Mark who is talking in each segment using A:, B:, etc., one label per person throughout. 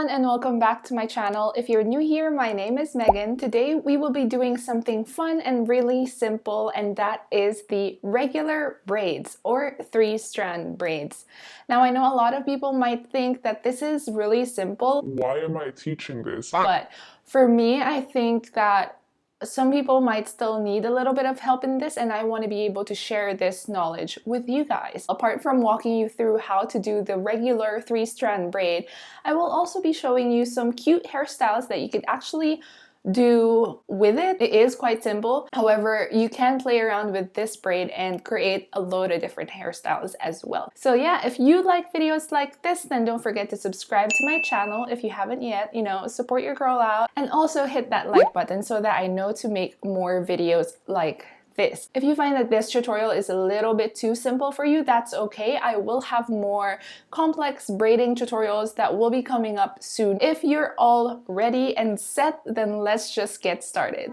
A: everyone and welcome back to my channel. If you're new here, my name is Megan. Today we will be doing something fun and really simple, and that is the regular braids or 3-strand braids. Now I know a lot of people might think that this is really simple.
B: Why am I teaching this?
A: But for me, I think that some people might still need a little bit of help in this, and I want to be able to share this knowledge with you guys. Apart from walking you through how to do the regular 3-strand braid, I will also be showing you some cute hairstyles that you could actually do with it. It is quite simple. However, you can play around with this braid and create a load of different hairstyles as well. So yeah, if you like videos like this, then don't forget to subscribe to my channel if you haven't yet. You know, support your girl out, and also hit that like button so that I know to make more videos like this. If you find that this tutorial is a little bit too simple for you, that's okay. I will have more complex braiding tutorials that will be coming up soon. If you're all ready and set, then let's just get started.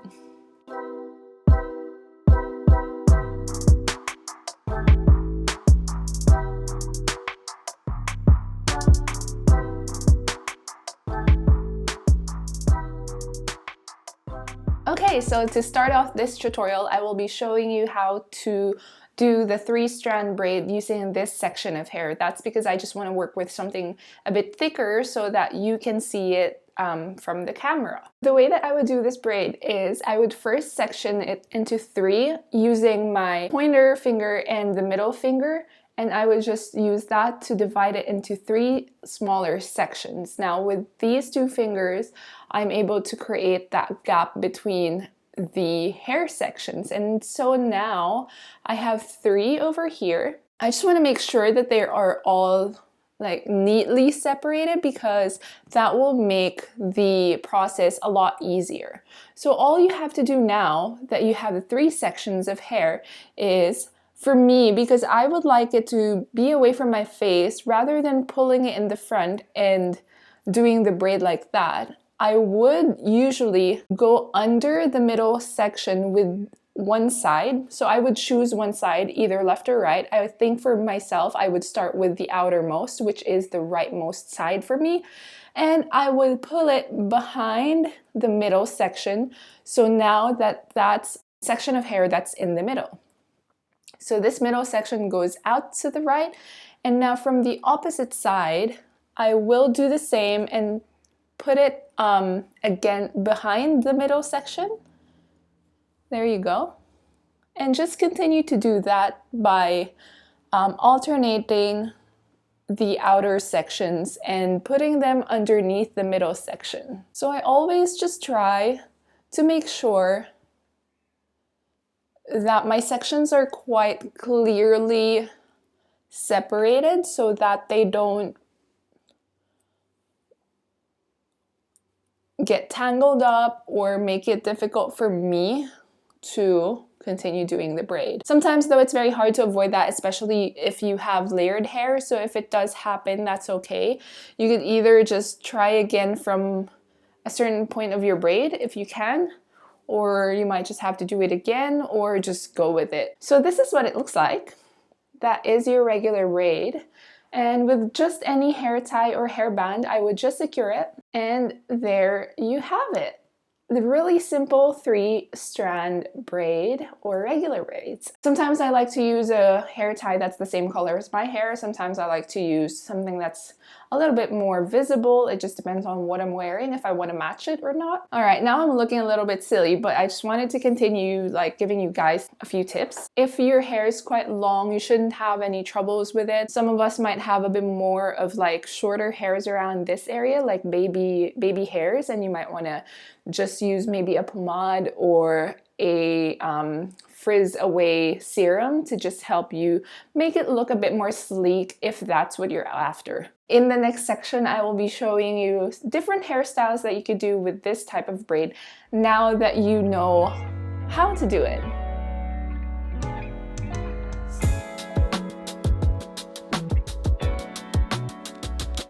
A: Okay, so to start off this tutorial, I will be showing you how to do the 3-strand braid using this section of hair. That's because I just want to work with something a bit thicker so that you can see it from the camera. The way that I would do this braid is I would first section it into 3 using my pointer finger and the middle finger, and I would just use that to divide it into 3 smaller sections. Now with these 2 fingers, I'm able to create that gap between the hair sections. And so now I have 3 over here. I just want to make sure that they are all like neatly separated, because that will make the process a lot easier. So all you have to do now that you have the 3 sections of hair is, for me, because I would like it to be away from my face, rather than pulling it in the front and doing the braid like that, I would usually go under the middle section with one side. So I would choose one side, either left or right. I think for myself, I would start with the outermost, which is the rightmost side for me. And I would pull it behind the middle section. So now that's a section of hair that's in the middle. So this middle section goes out to the right. And now from the opposite side, I will do the same and put it again behind the middle section. There you go. And just continue to do that by alternating the outer sections and putting them underneath the middle section. So I always just try to make sure that my sections are quite clearly separated so that they don't get tangled up or make it difficult for me to continue doing the braid. Sometimes though, it's very hard to avoid that, especially if you have layered hair. So if it does happen, that's okay. You could either just try again from a certain point of your braid if you can, or you might just have to do it again, or just go with it. So this is what it looks like. That is your regular braid. And with just any hair tie or hairband, I would just secure it. And there you have it. The really simple 3-strand braid or regular braids. Sometimes I like to use a hair tie that's the same color as my hair. Sometimes I like to use something that's a little bit more visible. It just depends on what I'm wearing, if I want to match it or not. All right, now I'm looking a little bit silly, but I just wanted to continue like giving you guys a few tips. If your hair is quite long, you shouldn't have any troubles with it. Some of us might have a bit more of like shorter hairs around this area, like baby hairs, and you might want to just use maybe a pomade or a frizz away serum to just help you make it look a bit more sleek if that's what you're after. In the next section, I will be showing you different hairstyles that you could do with this type of braid now that you know how to do it.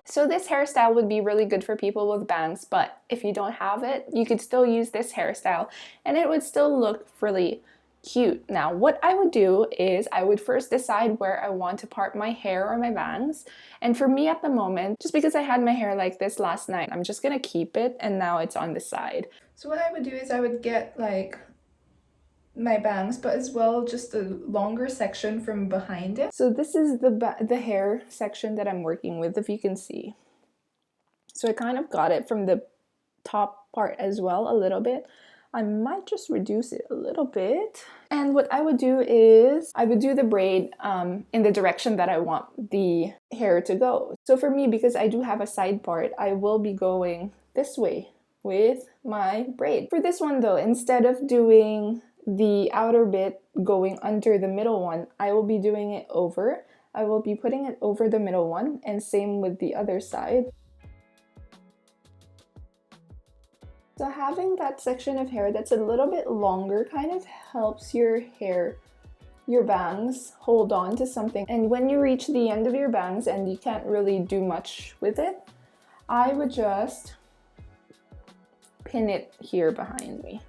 A: So this hairstyle would be really good for people with bangs, but if you don't have it, you could still use this hairstyle and it would still look really cute. Now, what I would do is I would first decide where I want to part my hair or my bangs. And for me at the moment, just because I had my hair like this last night, I'm just gonna keep it, and now it's on the side. So what I would do is I would get like my bangs, but as well just a longer section from behind it. So this is the hair section that I'm working with, if you can see. So I kind of got it from the top part as well a little bit. I might just reduce it a little bit. And what I would do is I would do the braid in the direction that I want the hair to go. So for me, because I do have a side part, I will be going this way with my braid. For this one though, instead of doing the outer bit going under the middle one, I will be doing it over. I will be putting it over the middle one, and same with the other side. So having that section of hair that's a little bit longer kind of helps your hair, your bangs, hold on to something. And when you reach the end of your bangs and you can't really do much with it, I would just pin it here behind me.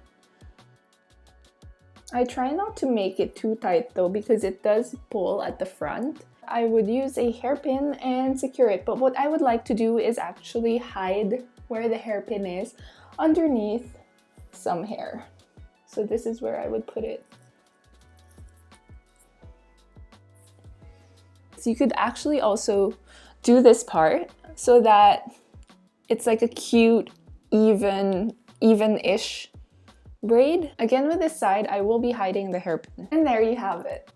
A: I try not to make it too tight though, because it does pull at the front. I would use a hairpin and secure it, but what I would like to do is actually hide where the hairpin is underneath some hair. So this is where I would put it. So you could actually also do this part so that it's like a cute, even-ish braid. Again, with this side, I will be hiding the hairpin. And there you have it.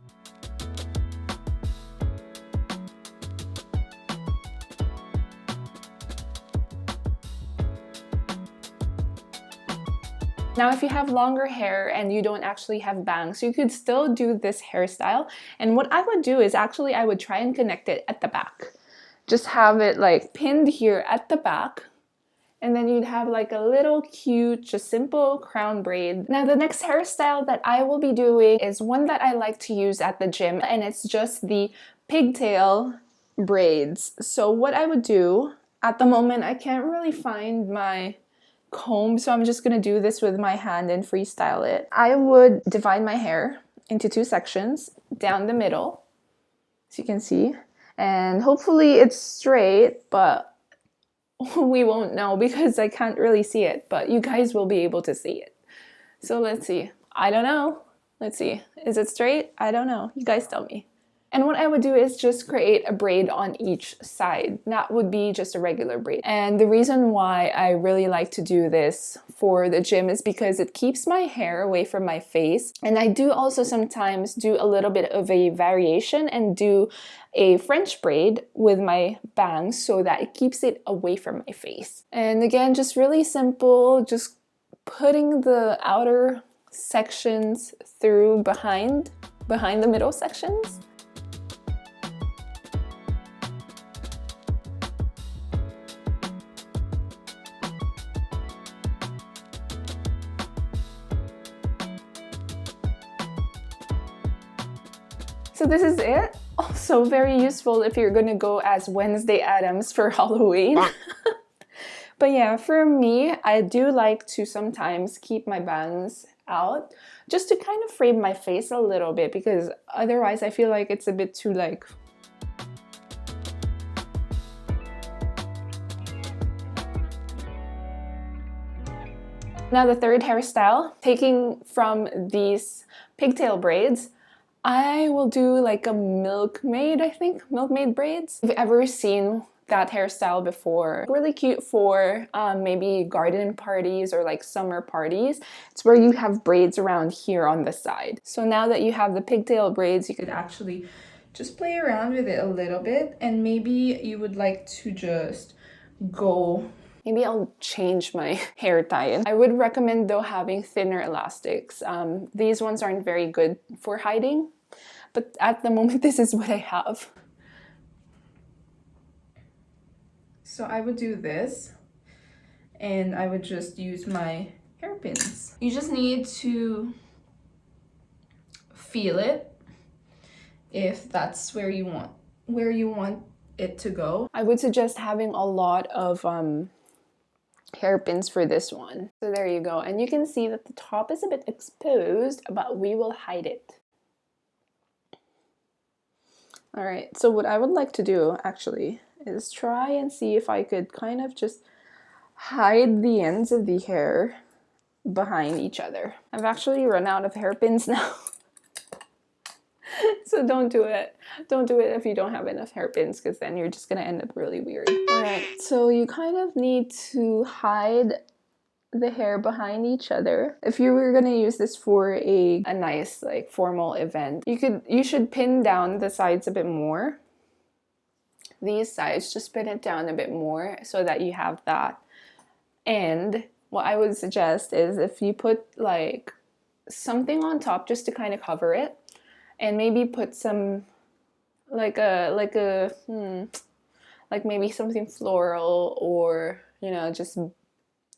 A: Now, if you have longer hair and you don't actually have bangs, you could still do this hairstyle. And what I would do is actually I would try and connect it at the back. Just have it like pinned here at the back. And then you'd have like a little cute, just simple crown braid. Now, the next hairstyle that I will be doing is one that I like to use at the gym, and it's just the pigtail braids. So what I would do, at the moment, I can't really find my comb, so I'm just gonna do this with my hand and freestyle it. I would divide my hair into two sections down the middle, as you can see, and hopefully it's straight, but we won't know because I can't really see it, but you guys will be able to see it. So let's see. I don't know. Let's see. Is it straight? I don't know. You guys tell me. And what I would do is just create a braid on each side. That would be just a regular braid. And the reason why I really like to do this for the gym is because it keeps my hair away from my face. And I do also sometimes do a little bit of a variation and do a French braid with my bangs so that it keeps it away from my face. And again, just really simple, just putting the outer sections through behind the middle sections. So this is it. Also very useful if you're gonna go as Wednesday Addams for Halloween. But yeah, for me, I do like to sometimes keep my bangs out just to kind of frame my face a little bit, because otherwise I feel like it's a bit too like... Now the third hairstyle, taking from these pigtail braids, I will do like a milkmaid, I think, milkmaid braids. If you've ever seen that hairstyle before, really cute for maybe garden parties or like summer parties. It's where you have braids around here on the side. So now that you have the pigtail braids, you could actually just play around with it a little bit, and maybe you would like to just go... Maybe I'll change my hair tie. I would recommend though having thinner elastics. These ones aren't very good for hiding, but at the moment this is what I have. So I would do this, and I would just use my hairpins. You just need to feel it if that's where you want it to go. I would suggest having a lot of hairpins for this one. So there you go. And you can see that the top is a bit exposed, but we will hide it. All right, so what I would like to do actually is try and see if I could kind of just hide the ends of the hair behind each other. I've actually run out of hairpins now. So don't do it. Don't do it if you don't have enough hairpins, because then you're just gonna end up really weird. All right, so you kind of need to hide the hair behind each other. If you were gonna use this for a nice like formal event, you should pin down the sides a bit more. These sides, just pin it down a bit more so that you have that. And what I would suggest is if you put like something on top just to kind of cover it, and maybe put some like maybe something floral, or you know, just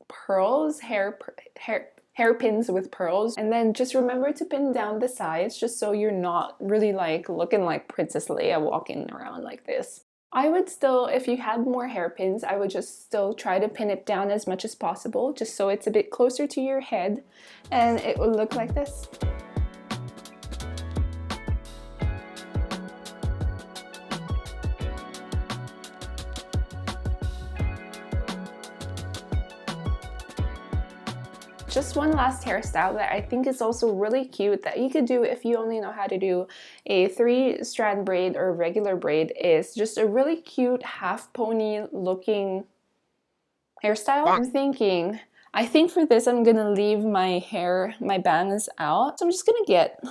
A: pearls, hairpins with pearls. And then just remember to pin down the sides, just so you're not really like looking like Princess Leia walking around like this. I would still, if you had more hairpins, I would just still try to pin it down as much as possible, just so it's a bit closer to your head, and it will look like this. Just one last hairstyle that I think is also really cute that you could do if you only know how to do a 3-strand braid or regular braid is just a really cute half pony looking hairstyle. I think for this I'm gonna leave my bangs out. So I'm just gonna get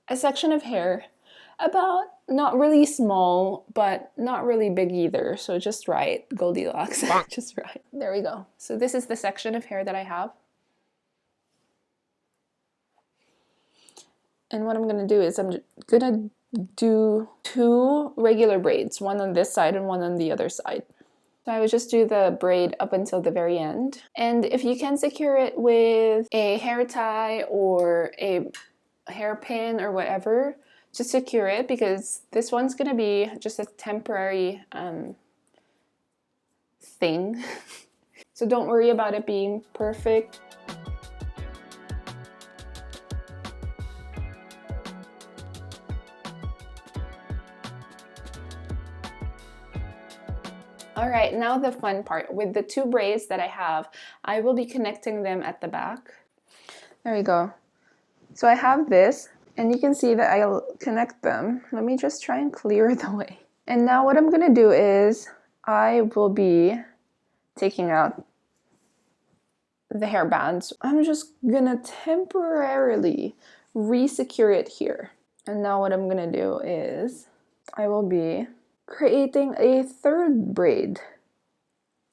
A: a section of hair about not really small, but not really big either. So just right, Goldilocks, just right. There we go. So this is the section of hair that I have. And what I'm gonna do is I'm gonna do 2 regular braids, one on this side and one on the other side. So I would just do the braid up until the very end. And if you can secure it with a hair tie or a hairpin or whatever, just secure it, because this one's gonna be just a temporary thing. So don't worry about it being perfect. Alright, now the fun part. With the 2 braids that I have, I will be connecting them at the back. There you go. So I have this, and you can see that I'll connect them. Let me just try and clear the way. And now what I'm gonna do is I will be taking out the hair bands. I'm just gonna temporarily re-secure it here. And now what I'm gonna do is I will be creating a 3rd braid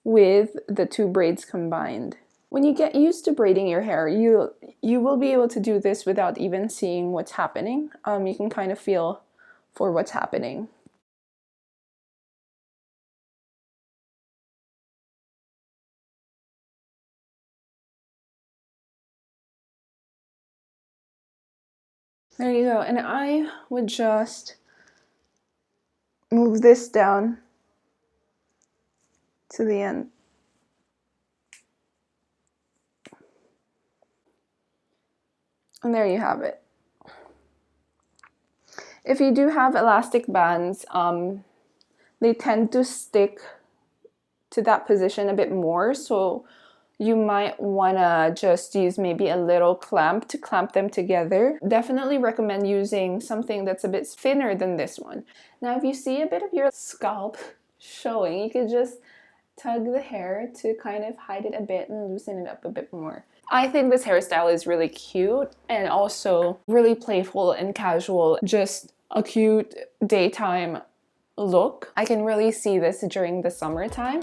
A: with the 2 braids combined. When you get used to braiding your hair, you will be able to do this without even seeing what's happening. You can kind of feel for what's happening. There you go. And I would just move this down to the end. And there you have it. If you do have elastic bands, they tend to stick to that position a bit more, so you might want to just use maybe a little clamp to clamp them together. Definitely recommend using something that's a bit thinner than this one. Now if you see a bit of your scalp showing, you could just tug the hair to kind of hide it a bit and loosen it up a bit more. I think this hairstyle is really cute and also really playful and casual. Just a cute daytime look. I can really see this during the summertime.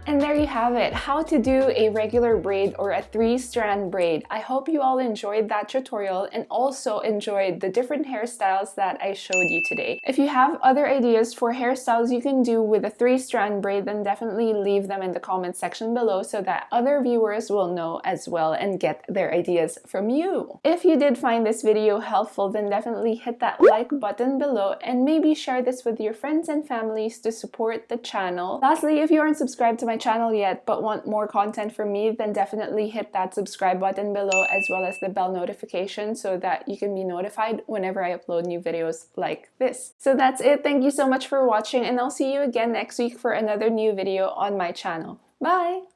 A: And there you have it, how to do a regular braid or a 3-strand braid. I hope you all enjoyed that tutorial and also enjoyed the different hairstyles that I showed you today. If you have other ideas for hairstyles you can do with a 3-strand braid, then definitely leave them in the comment section below so that other viewers will know as well and get their ideas from you. If you did find this video helpful, then definitely hit that like button below and maybe share this with your friends and families to support the channel. Lastly, if you aren't subscribed to my channel yet but want more content from me, then definitely hit that subscribe button below as well as the bell notification so that you can be notified whenever I upload new videos like this. So that's it. Thank you so much for watching and I'll see you again next week for another new video on my channel. Bye!